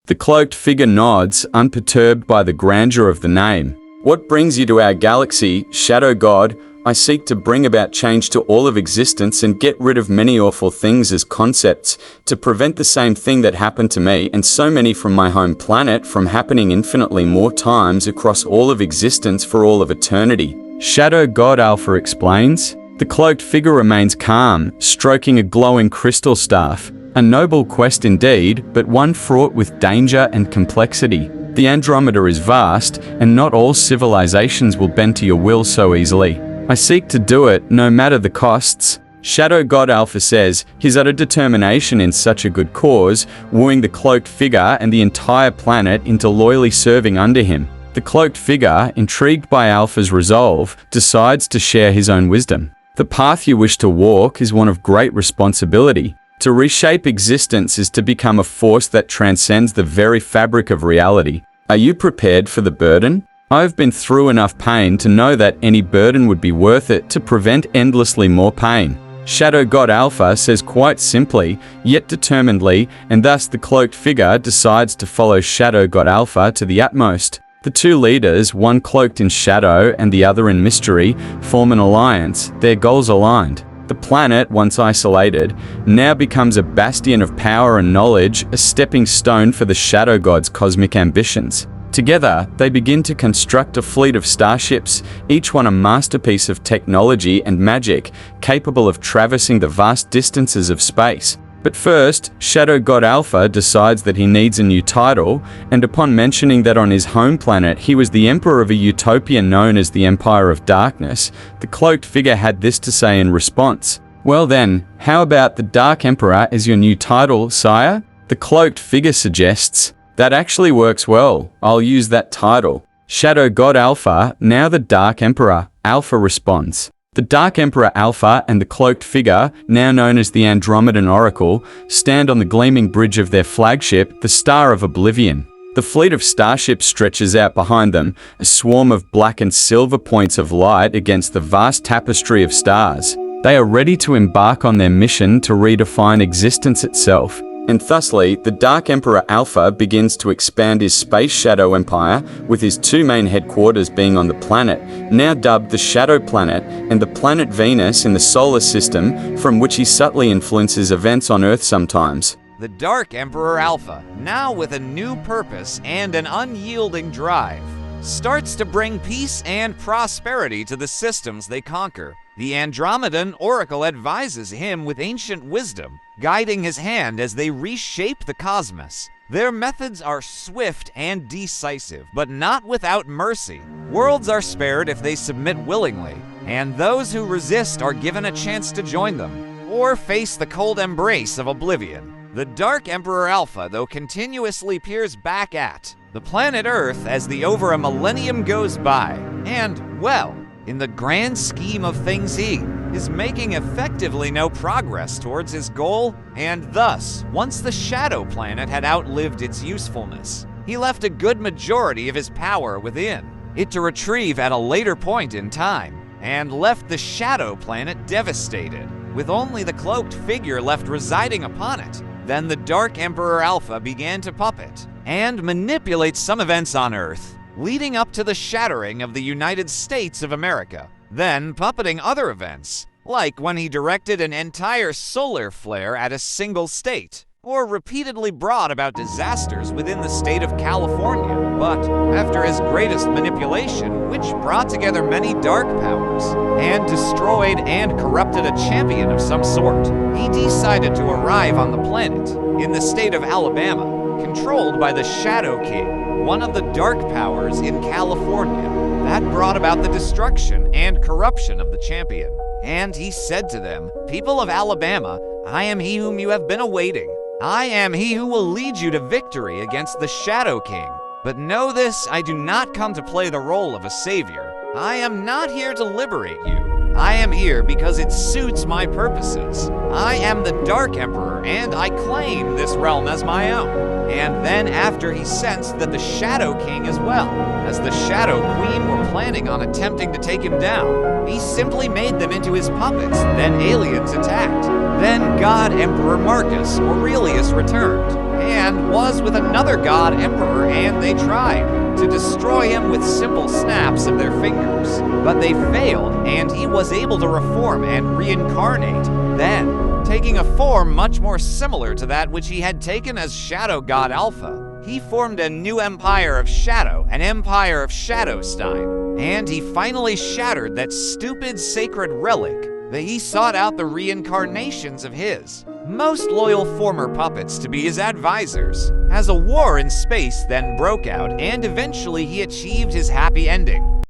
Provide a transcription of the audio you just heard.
The cloaked figure nods, unperturbed by the grandeur of the name. What brings you to our galaxy, Shadow God? I seek to bring about change to all of existence and get rid of many awful things as concepts, to prevent the same thing that happened to me and so many from my home planet from happening infinitely more times across all of existence for all of eternity. Shadow God Alpha explains. The cloaked figure remains calm, stroking a glowing crystal staff. A noble quest indeed, but one fraught with danger and complexity. The Andromeda is vast, and not all civilizations will bend to your will so easily. I seek to do it, no matter the costs. Shadow God Alpha says his utter determination in such a good cause, wooing the cloaked figure and the entire planet into loyally serving under him. The cloaked figure, intrigued by Alpha's resolve, decides to share his own wisdom. The path you wish to walk is one of great responsibility. To reshape existence is to become a force that transcends the very fabric of reality. Are you prepared for the burden? I've been through enough pain to know that any burden would be worth it to prevent endlessly more pain. Shadow God Alpha says quite simply, yet determinedly, and thus the cloaked figure decides to follow Shadow God Alpha to the utmost. The two leaders, one cloaked in shadow and the other in mystery, form an alliance, their goals aligned. The planet, once isolated, now becomes a bastion of power and knowledge, a stepping stone for the Shadow God's cosmic ambitions. Together, they begin to construct a fleet of starships, each one a masterpiece of technology and magic, capable of traversing the vast distances of space. But first, Shadow God Alpha decides that he needs a new title, and upon mentioning that on his home planet he was the emperor of a utopia known as the Empire of Darkness, the cloaked figure had this to say in response. Well then, how about the Dark Emperor as your new title, sire? The cloaked figure suggests. That actually works well. I'll use that title. Shadow God Alpha, now the Dark Emperor, Alpha responds. The Dark Emperor Alpha and the cloaked figure, now known as the Andromedan Oracle, stand on the gleaming bridge of their flagship, the Star of Oblivion. The fleet of starships stretches out behind them, a swarm of black and silver points of light against the vast tapestry of stars. They are ready to embark on their mission to redefine existence itself. And thusly, the Dark Emperor Alpha begins to expand his space shadow empire, with his two main headquarters being on the planet, now dubbed the Shadow Planet, and the planet Venus in the solar system, from which he subtly influences events on Earth sometimes. The Dark Emperor Alpha, now with a new purpose and an unyielding drive, starts to bring peace and prosperity to the systems they conquer. The Andromedan Oracle advises him with ancient wisdom, guiding his hand as they reshape the cosmos. Their methods are swift and decisive, but not without mercy. Worlds are spared if they submit willingly, and those who resist are given a chance to join them, or face the cold embrace of oblivion. The Dark Emperor Alpha, though, continuously peers back at the planet Earth as the over a millennium goes by, and, well, in the grand scheme of things, he is making effectively no progress towards his goal, and thus, once the Shadow Planet had outlived its usefulness, he left a good majority of his power within it to retrieve at a later point in time, and left the Shadow Planet devastated, with only the cloaked figure left residing upon it. Then the Dark Emperor Alpha began to puppet and manipulate some events on Earth, leading up to the shattering of the United States of America, then puppeting other events, like when he directed an entire solar flare at a single state, or repeatedly brought about disasters within the state of California. But after his greatest manipulation, which brought together many dark powers, and destroyed and corrupted a champion of some sort, he decided to arrive on the planet, in the state of Alabama, controlled by the Shadow King, one of the dark powers in California. That brought about the destruction and corruption of the champion. And he said to them, "People of Alabama, I am he whom you have been awaiting. I am he who will lead you to victory against the Shadow King. But know this, I do not come to play the role of a savior. I am not here to liberate you. I am here because it suits my purposes. I am the Dark Emperor, and I claim this realm as my own. and then after he sensed that the Shadow King as well, as the Shadow Queen were planning on attempting to take him down, he simply made them into his puppets. Then aliens attacked. Then God Emperor Marcus Aurelius returned, and was with another God Emperor, and they tried to destroy him with simple snaps of their fingers. But they failed, and he was able to reform and reincarnate, then, taking a form much more similar to that which he had taken as Shadow God Alpha, he formed a new empire of Shadow, an empire of Shadowstein, and he finally shattered that stupid sacred relic that he sought out the reincarnations of his most loyal former puppets to be his advisors, as a war in space then broke out, and eventually he achieved his happy ending.